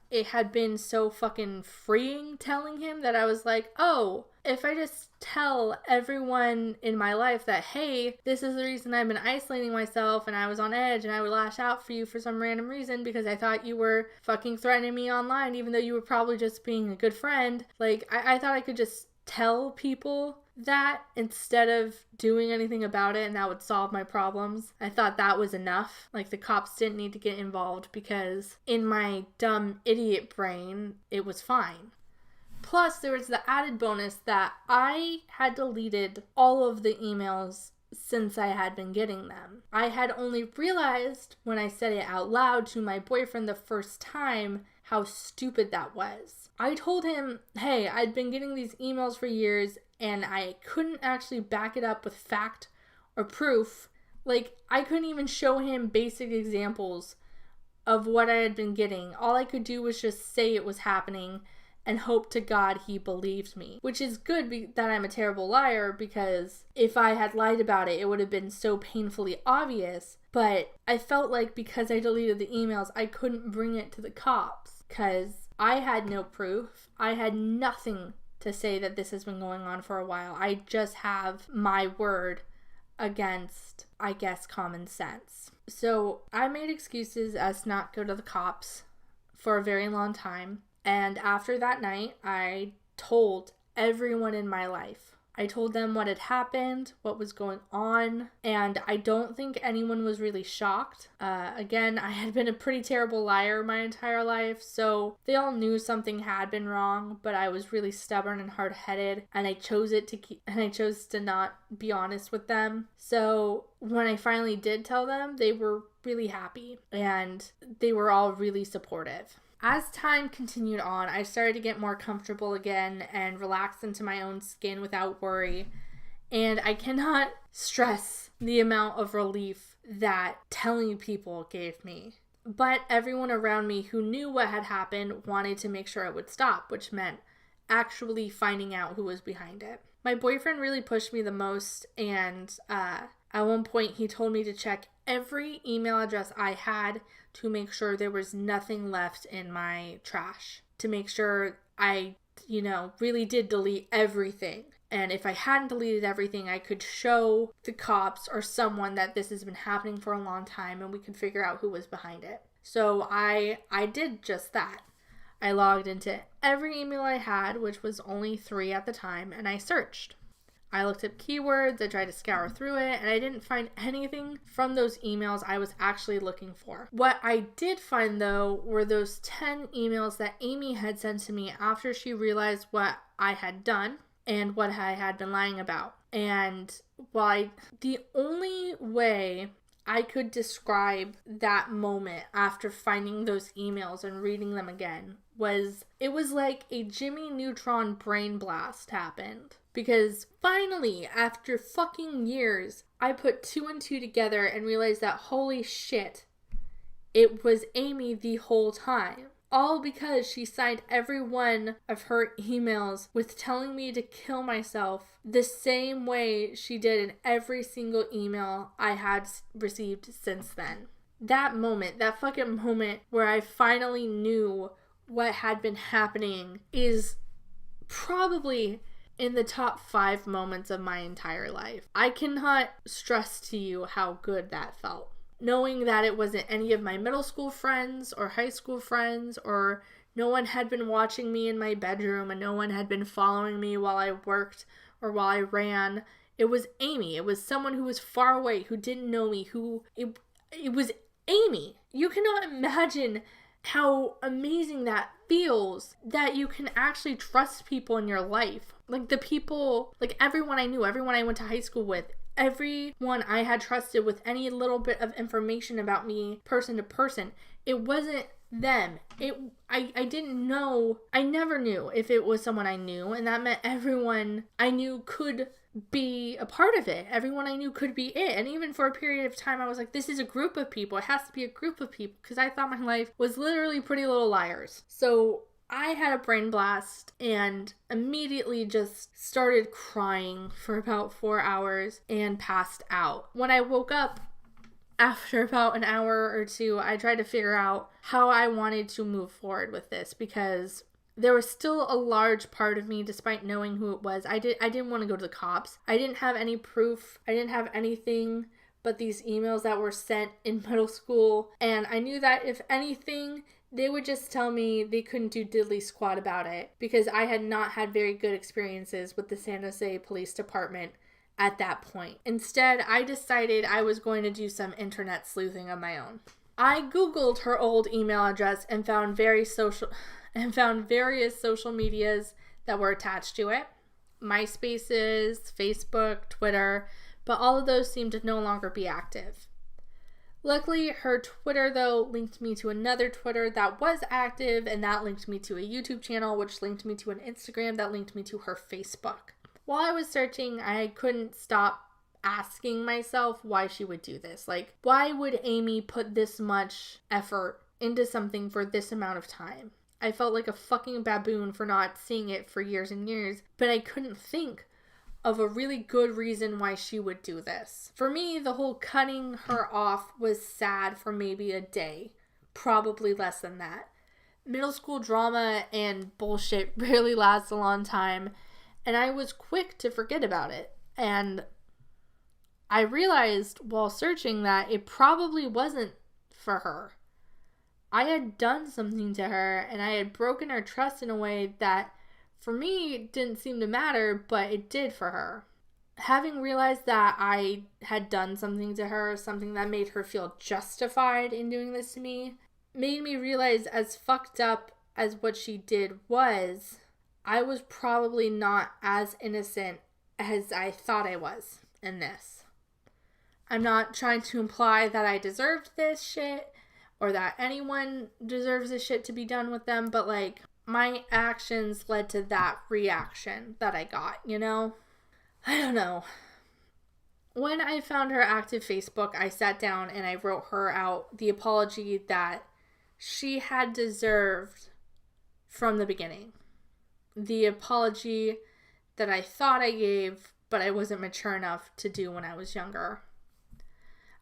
It had been so fucking freeing telling him that I was like, oh, if I just tell everyone in my life that, hey, this is the reason I've been isolating myself and I was on edge and I would lash out for you for some random reason because I thought you were fucking threatening me online even though you were probably just being a good friend. Like, I thought I could just tell people that instead of doing anything about it and that would solve my problems. I thought that was enough. Like, the cops didn't need to get involved because in my dumb idiot brain, it was fine. Plus, there was the added bonus that I had deleted all of the emails since I had been getting them. I had only realized when I said it out loud to my boyfriend the first time how stupid that was. I told him, hey, I'd been getting these emails for years and I couldn't actually back it up with fact or proof. Like, I couldn't even show him basic examples of what I had been getting. All I could do was just say it was happening and hope to God he believed me. Which is good that I'm a terrible liar, because if I had lied about it, it would have been so painfully obvious. But I felt like because I deleted the emails, I couldn't bring it to the cops because I had no proof. I had nothing to say that this has been going on for a while. I just have my word against, I guess, common sense. So I made excuses as to not go to the cops for a very long time. And after that night, I told everyone in my life. I told them what had happened, what was going on, and I don't think anyone was really shocked. Again, I had been a pretty terrible liar my entire life, so they all knew something had been wrong, but I was really stubborn and hard-headed, and I chose to not be honest with them. So when I finally did tell them, they were really happy, and they were all really supportive. As time continued on, I started to get more comfortable again and relax into my own skin without worry. And I cannot stress the amount of relief that telling people gave me. But everyone around me who knew what had happened wanted to make sure it would stop, which meant actually finding out who was behind it. My boyfriend really pushed me the most, and at one point he told me to check every email address I had to make sure there was nothing left in my trash, to make sure I, really did delete everything. And if I hadn't deleted everything, I could show the cops or someone that this has been happening for a long time and we could figure out who was behind it. So I did just that. I logged into every email I had, which was only 3 at the time, and I searched. I looked up keywords, I tried to scour through it, and I didn't find anything from those emails I was actually looking for. What I did find, though, were those 10 emails that Amy had sent to me after she realized what I had done and what I had been lying about. And the only way I could describe that moment after finding those emails and reading them again it was like a Jimmy Neutron brain blast happened. Because finally, after fucking years, I put 2 and 2 together and realized that holy shit, it was Amy the whole time. All because she signed every one of her emails with telling me to kill myself the same way she did in every single email I had received since then. That moment, that fucking moment where I finally knew what had been happening is probably in the top 5 moments of my entire life. I cannot stress to you how good that felt. Knowing that it wasn't any of my middle school friends or high school friends, or no one had been watching me in my bedroom and no one had been following me while I worked or while I ran. It was Amy. It was someone who was far away, who didn't know me, it was Amy. You cannot imagine how amazing that feels, that you can actually trust people in your life. Like the people, like everyone I knew, everyone I went to high school with, everyone I had trusted with any little bit of information about me, person to person. It wasn't them. I didn't know, I never knew if it was someone I knew, and that meant everyone I knew could be a part of it. Everyone I knew could be it. And even for a period of time, I was like, this is a group of people. It has to be a group of people, because I thought my life was literally Pretty Little Liars. So I had a brain blast and immediately just started crying for about 4 hours and passed out. When I woke up after about an hour or 2, I tried to figure out how I wanted to move forward with this, because there was still a large part of me, despite knowing who it was. I didn't want to go to the cops. I didn't have any proof. I didn't have anything but these emails that were sent in middle school. And I knew that if anything, they would just tell me they couldn't do diddly squat about it, because I had not had very good experiences with the San Jose Police Department at that point. Instead, I decided I was going to do some internet sleuthing on my own. I Googled her old email address and found various social medias that were attached to it. MySpaces, Facebook, Twitter, but all of those seemed to no longer be active. Luckily, her Twitter, though, linked me to another Twitter that was active, and that linked me to a YouTube channel, which linked me to an Instagram that linked me to her Facebook. While I was searching, I couldn't stop asking myself why she would do this. Like, why would Amy put this much effort into something for this amount of time? I felt like a fucking baboon for not seeing it for years and years, but I couldn't think of a really good reason why she would do this. For me, the whole cutting her off was sad for maybe a day, probably less than that. Middle school drama and bullshit rarely lasts a long time, and I was quick to forget about it. And I realized while searching that it probably wasn't for her. I had done something to her, and I had broken her trust in a way that for me didn't seem to matter, but it did for her. Having realized that I had done something to her, something that made her feel justified in doing this to me, made me realize, as fucked up as what she did was, I was probably not as innocent as I thought I was in this. I'm not trying to imply that I deserved this shit or that anyone deserves this shit to be done with them, but like, my actions led to that reaction that I got, you know? I don't know. When I found her active Facebook, I sat down and I wrote her out the apology that she had deserved from the beginning. The apology that I thought I gave, but I wasn't mature enough to do when I was younger.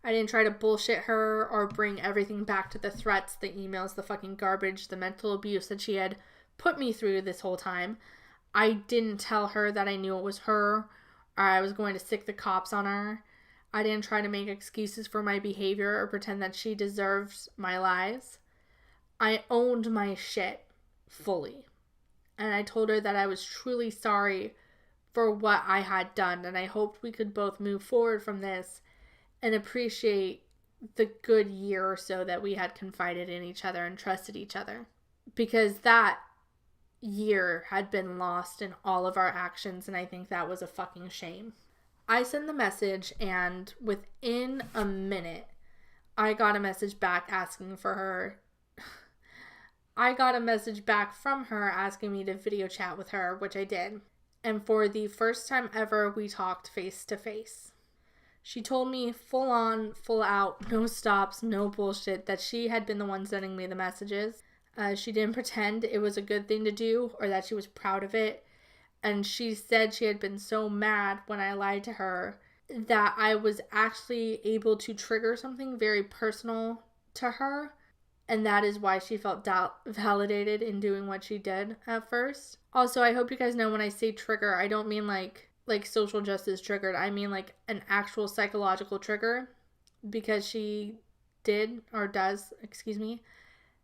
I didn't try to bullshit her or bring everything back to the threats, the emails, the fucking garbage, the mental abuse that she had put me through this whole time. I didn't tell her that I knew it was her or I was going to stick the cops on her. I didn't try to make excuses for my behavior or pretend that she deserves my lies. I owned my shit fully. And I told her that I was truly sorry for what I had done, and I hoped we could both move forward from this and appreciate the good year or so that we had confided in each other and trusted each other. Because that year had been lost in all of our actions, and I think that was a fucking shame. I sent the message, and within a minute, I got a message back asking for her. I got a message back from her asking me to video chat with her, which I did. And for the first time ever, we talked face to face. She told me full on, full out, no stops, no bullshit, that she had been the one sending me the messages. She didn't pretend it was a good thing to do or that she was proud of it. And she said she had been so mad when I lied to her that I was actually able to trigger something very personal to her. And that is why she felt validated in doing what she did at first. Also, I hope you guys know when I say trigger, I don't mean like social justice triggered. I mean like an actual psychological trigger, because she did, or does,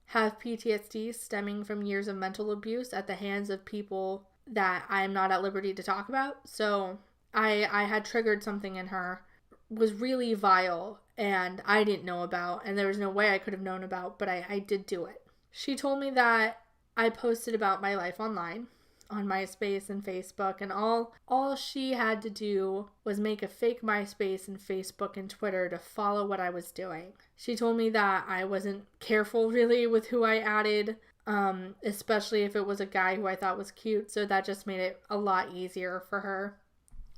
have PTSD stemming from years of mental abuse at the hands of people that I'm not at liberty to talk about. So I had triggered something in her, was really vile, and I didn't know about, and there was no way I could have known about, but I did do it. She told me that I posted about my life online on MySpace and Facebook, and all she had to do was make a fake MySpace and Facebook and Twitter to follow what I was doing. She told me that I wasn't careful really with who I added, especially if it was a guy who I thought was cute, so that just made it a lot easier for her,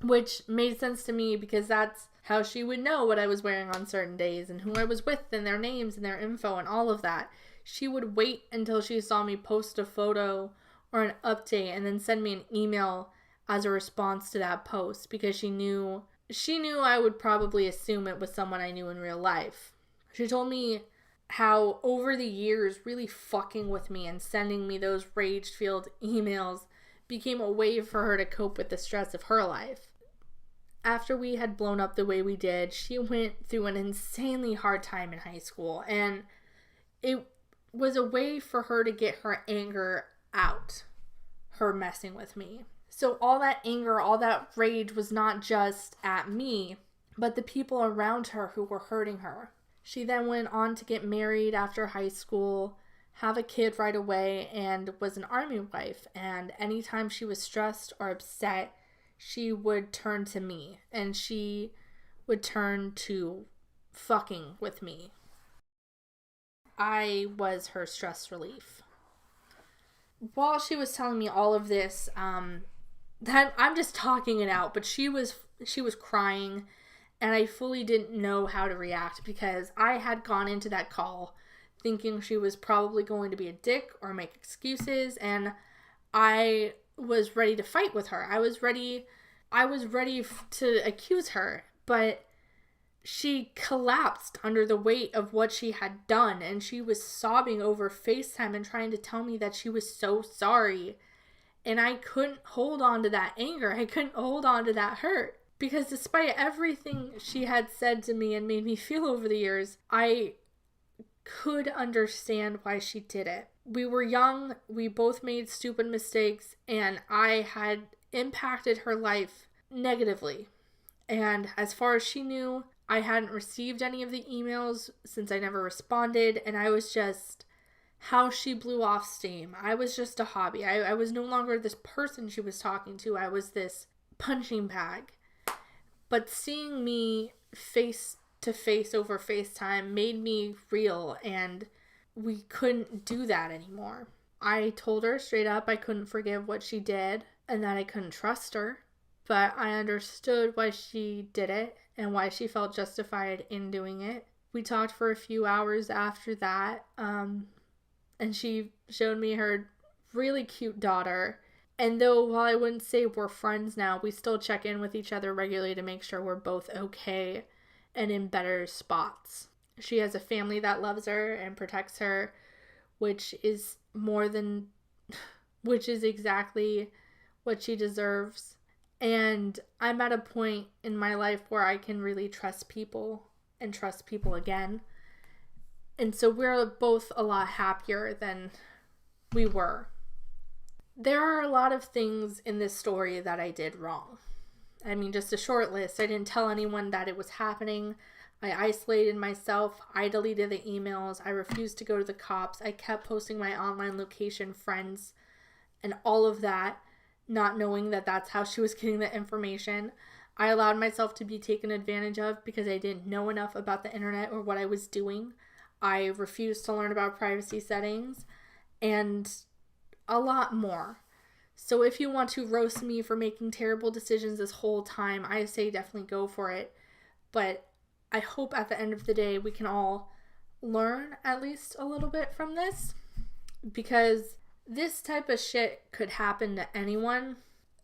which made sense to me because that's how she would know what I was wearing on certain days and who I was with and their names and their info and all of that. She would wait until she saw me post a photo or an update and then send me an email as a response to that post, because she knew I would probably assume it was someone I knew in real life. She told me how over the years really fucking with me and sending me those rage-filled emails became a way for her to cope with the stress of her life. After we had blown up the way we did, she went through an insanely hard time in high school, and it was a way for her to get her anger out, her messing with me. So all that anger, all that rage was not just at me, but the people around her who were hurting her. She then went on to get married after high school, have a kid right away, and was an army wife. And anytime she was stressed or upset, she would turn to me, and she would turn to fucking with me. I was her stress relief. While she was telling me all of this, that I'm just talking it out, but she was crying, and I fully didn't know how to react because I had gone into that call thinking she was probably going to be a dick or make excuses, and I was ready to fight with her. I was ready to accuse her, but she collapsed under the weight of what she had done, and she was sobbing over FaceTime and trying to tell me that she was so sorry. And I couldn't hold on to that anger. I couldn't hold on to that hurt. Because despite everything she had said to me and made me feel over the years, I could understand why she did it. We were young, we both made stupid mistakes, and I had impacted her life negatively. And as far as she knew, I hadn't received any of the emails since I never responded, and I was just how she blew off steam. I was just a hobby. I was no longer this person she was talking to. I was this punching bag. But seeing me face to face over FaceTime made me real, and we couldn't do that anymore. I told her straight up I couldn't forgive what she did and that I couldn't trust her, but I understood why she did it and why she felt justified in doing it. We talked for a few hours after that, and she showed me her really cute daughter. And though while I wouldn't say we're friends now, we still check in with each other regularly to make sure we're both okay and in better spots. She has a family that loves her and protects her, which is exactly what she deserves. And I'm at a point in my life where I can really trust people and trust people again. And so we're both a lot happier than we were. There are a lot of things in this story that I did wrong. I mean, just a short list. I didn't tell anyone that it was happening. I isolated myself. I deleted the emails. I refused to go to the cops. I kept posting my online location, friends, and all of that, not knowing that that's how she was getting the information. I allowed myself to be taken advantage of because I didn't know enough about the internet or what I was doing. I refused to learn about privacy settings and a lot more. So if you want to roast me for making terrible decisions this whole time, I say definitely go for it. But I hope at the end of the day we can all learn at least a little bit from this, because this type of shit could happen to anyone,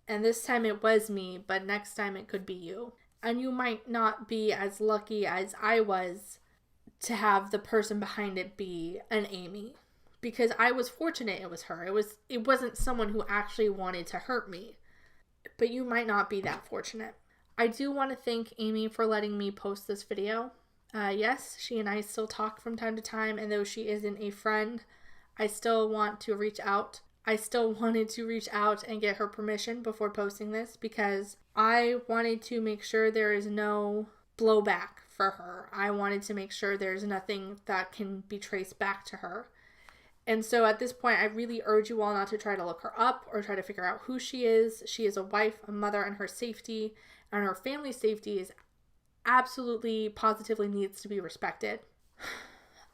and this time it was me, but next time it could be you. And you might not be as lucky as I was to have the person behind it be an Amy, because I was fortunate it was her. It wasn't someone who actually wanted to hurt me, but you might not be that fortunate. I do want to thank Amy for letting me post this video. Yes, she and I still talk from time to time, and though she isn't a friend, I still want to reach out. I still wanted to reach out and get her permission before posting this because I wanted to make sure there is no blowback for her. I wanted to make sure there's nothing that can be traced back to her. And so at this point, I really urge you all not to try to look her up or try to figure out who she is. She is a wife, a mother, and her safety and her family's safety is absolutely, positively needs to be respected.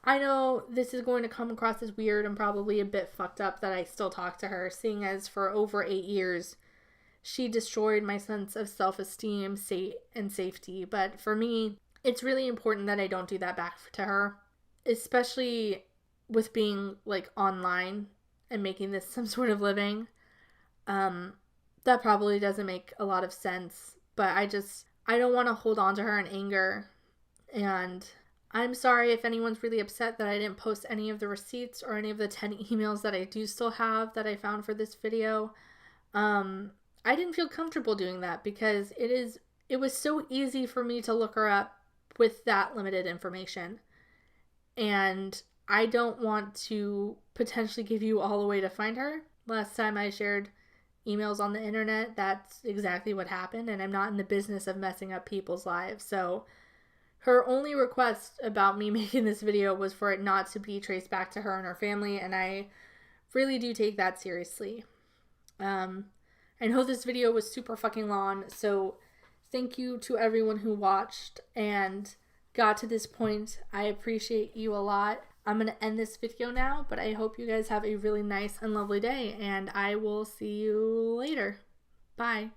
I know this is going to come across as weird and probably a bit fucked up that I still talk to her, seeing as for over 8 years, she destroyed my sense of self-esteem and safety. But for me, it's really important that I don't do that back to her, especially with being like online and making this some sort of living. That probably doesn't make a lot of sense, but I don't want to hold on to her in anger, and I'm sorry if anyone's really upset that I didn't post any of the receipts or any of the 10 emails that I do still have that I found for this video. I didn't feel comfortable doing that because it was so easy for me to look her up with that limited information. And I don't want to potentially give you all the way to find her. Last time I shared emails on the internet, that's exactly what happened, and I'm not in the business of messing up people's lives. So her only request about me making this video was for it not to be traced back to her and her family, and I really do take that seriously. I know this video was super fucking long, so thank you to everyone who watched and got to this point. I appreciate you a lot. I'm going to end this video now, but I hope you guys have a really nice and lovely day, and I will see you later. Bye.